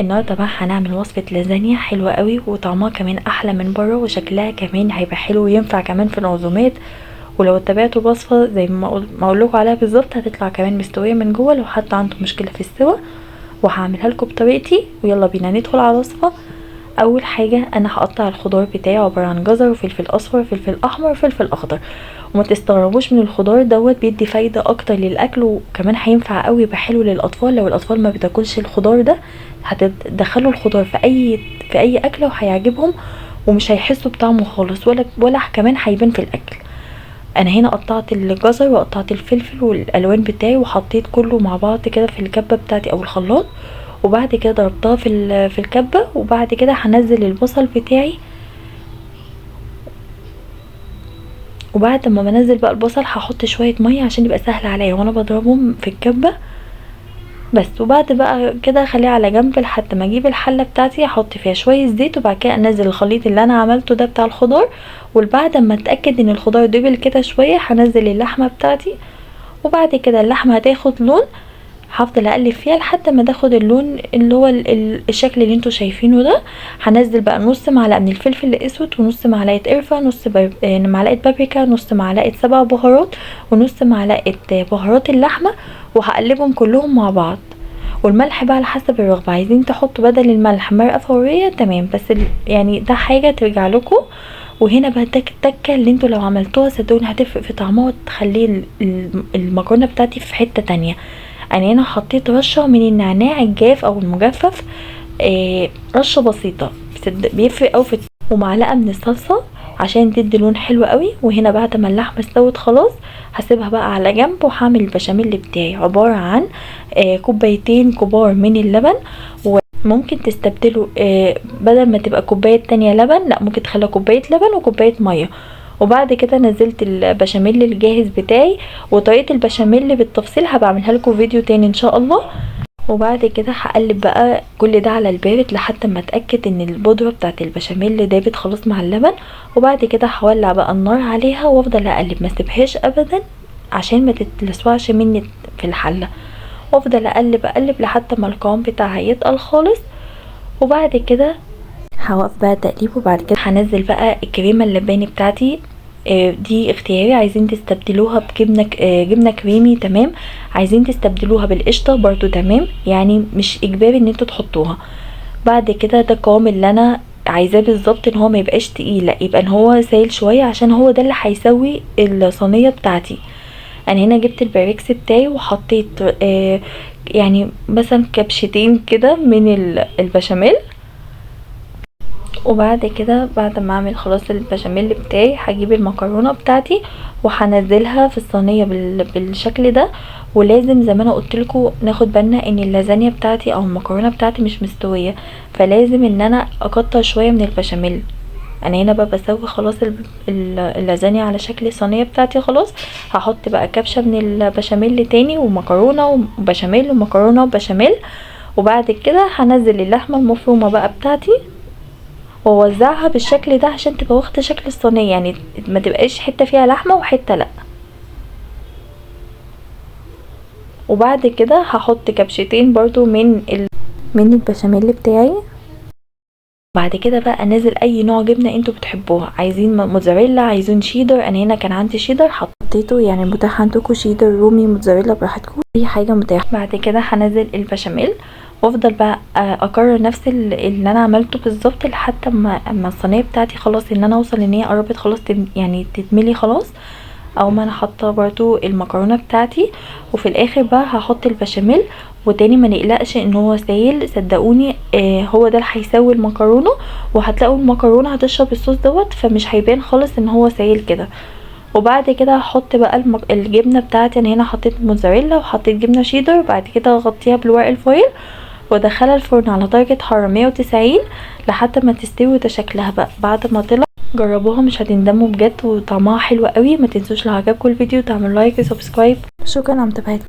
النهارده بقى هنعمل وصفه لازانيا حلوه قوي وطعمها كمان احلى من بره وشكلها كمان هيبقى حلو وينفع كمان في العزومات. ولو اتبعتوا الوصفه زي ما اقول لكم عليها بالظبط هتطلع كمان مستويه من جوه لو حد عنده مشكله في السوا. وهعملها لكم بطريقتي ويلا بينا ندخل على الوصفه. اول حاجه انا هقطع الخضار بتاعي عباره عن جزر وفلفل اصفر وفلفل احمر وفلفل اخضر. وما تستغربوش من الخضار دوت بيدي فايده اكتر للاكل وكمان هينفع قوي يبقى حلو للاطفال. لو الاطفال ما بتاكلش الخضار ده هتدخلوا الخضار في اي اكله وهيعجبهم ومش هيحسوا بطعمه خالص ولا كمان هيبان في الاكل. انا هنا قطعت الجزر وقطعت الفلفل والالوان بتاعي وحطيت كله مع بعض كده في الكبه بتاعتي او الخلاط. وبعد كده ضربتها في الكبه وبعد كده هنزل البصل بتاعي. وبعد ما بنزل بقى البصل هحط شويه ميه عشان يبقى سهل عليا وانا بضربهم في الكبه بس. وبعد بقى كده اخليها على جنب لحد ما اجيب الحله بتاعتي احط فيها شويه زيت وبعد كده انزل الخليط اللي انا عملته ده بتاع الخضار. وبعد ما اتاكد ان الخضار دبل كده شويه هنزل اللحمه بتاعتي. وبعد كده اللحمه هتاخد لون هفضل اقلب فيها لحد ما تاخد اللون اللي هو الشكل اللي انتوا شايفينه ده. هنزل بقى نص معلقه من الفلفل الاسود ونص معلقه قرفه نص معلقه بابريكا نص معلقه سبع بهارات ونص معلقه بهارات اللحمه. وهقلبهم كلهم مع بعض. والملح بقى على حسب الرغبه عايزين تحطوا بدل الملح مرقه فوريه تمام بس يعني ده حاجه ترجع لكم. وهنا بقى التكه اللي انتوا لو عملتوها صدقوني هتفرق في طعمها وتخلي المكرونه بتاعتي في حته تانية. انا هنا حطيت رشه من النعناع الجاف او المجفف رشه بسيطه بيفرق اوي ومعلقه من الصلصه عشان تدي لون حلو قوي. وهنا بعد ما اللحمه استوت خلاص هسيبها بقى على جنب وهعمل البشاميل بتاعي عباره عن كوبايتين كبار من اللبن. وممكن تستبدلوا بدل ما تبقى كوبايه تانية لبن لا ممكن تخليها كوبايه لبن وكوبايه ميه. وبعد كده نزلت البشاميل الجاهز بتاعي وطريقه البشاميل بالتفصيل هبقى اعملها لكم فيديو تاني ان شاء الله. وبعد كده هقلب بقى كل ده على البارد لحد ما اتاكد ان البودره بتاعت البشاميل دابت خلاص مع اللبن. وبعد كده هولع بقى النار عليها وافضل اقلب ما اسيبهاش ابدا عشان ما تتلسوعش مني في الحله. وافضل اقلب لحد ما القوام بتاعها يتقل خالص. وبعد كده هوقف بقى تقليب وبعد كده هنزل بقى الكريمه اللباني بتاعتي. دي اختياري عايزين تستبدلوها بجبنه جبنه كريمي تمام. عايزين تستبدلوها بالقشطه برضو تمام يعني مش اجباري ان انتوا تحطوها. بعد كده ده القوام اللي انا عايزاه بالظبط ان هو ما يبقاش تقيل لا يبقى ان هو سايل شويه عشان هو ده اللي هيسوي الصينيه بتاعتي. انا هنا جبت الباريكس بتاعي وحطيت يعني مثلا كبشتين كده من البشاميل. وبعد كده بعد ما اعمل خلاص البشاميل بتاعي هجيب المكرونه بتاعتي وهنزلها في الصينيه بالشكل ده. ولازم زي ما انا قلتلكوا ناخد بالنا ان اللازانيا بتاعتي او المكرونه بتاعتي مش مستويه فلازم ان انا اكتر شويه من البشاميل. انا هنا بقى بسوي خلاص اللازانيا على شكل الصينيه بتاعتي خلاص. هحط بقى كبشه من البشاميل تاني ومكرونه وبشاميل ومكرونه وبشاميل. وبعد كده هنزل اللحمه المفرومه بقى بتاعتي واوزعها بالشكل ده عشان تبقى واخده شكل الصينيه يعني ما تبقاش حته فيها لحمه وحته لا. وبعد كده هحط كبشتين برضو من البشاميل بتاعي. بعد كده بقى انزل اي نوع جبنه انتوا بتحبوها عايزين موتزاريلا عايزين شيدر. انا هنا كان عندي شيدر حطيته يعني متاح عندكم شيدر رومي موتزاريلا براحتكم اي حاجه متاحه. بعد كده هنزل البشاميل وافضل بقى اكرر نفس اللي انا عملته بالظبط لحد اما الصينيه بتاعتي خلاص ان انا اوصل ان هي قربت خلاص يعني تتملي خلاص. او ما انا حاطه برضو المكرونه بتاعتي. وفي الاخر بقى هحط البشاميل وتاني ما نقلقش ان هو سايل صدقوني هو ده اللي هيسوي المكرونه. وهتلاقوا المكرونه هتشرب الصوص دوت فمش هيبان خالص ان هو سايل كده. وبعد كده هحط بقى الجبنه بتاعتي. انا هنا حطيت موتزاريلا وحطيت جبنه شيدر بعد كده اغطيها بالورق الفويل وادخلها الفرن على درجه حراره 190 لحد ما تستوي. ده شكلها بقى بعد ما طلع جربوها مش هتندموا بجد وطعمها حلو قوي. ما تنسوش لو عجبكم الفيديو تعملوا لايك وسبسكرايب. شكرا على متابعتكم.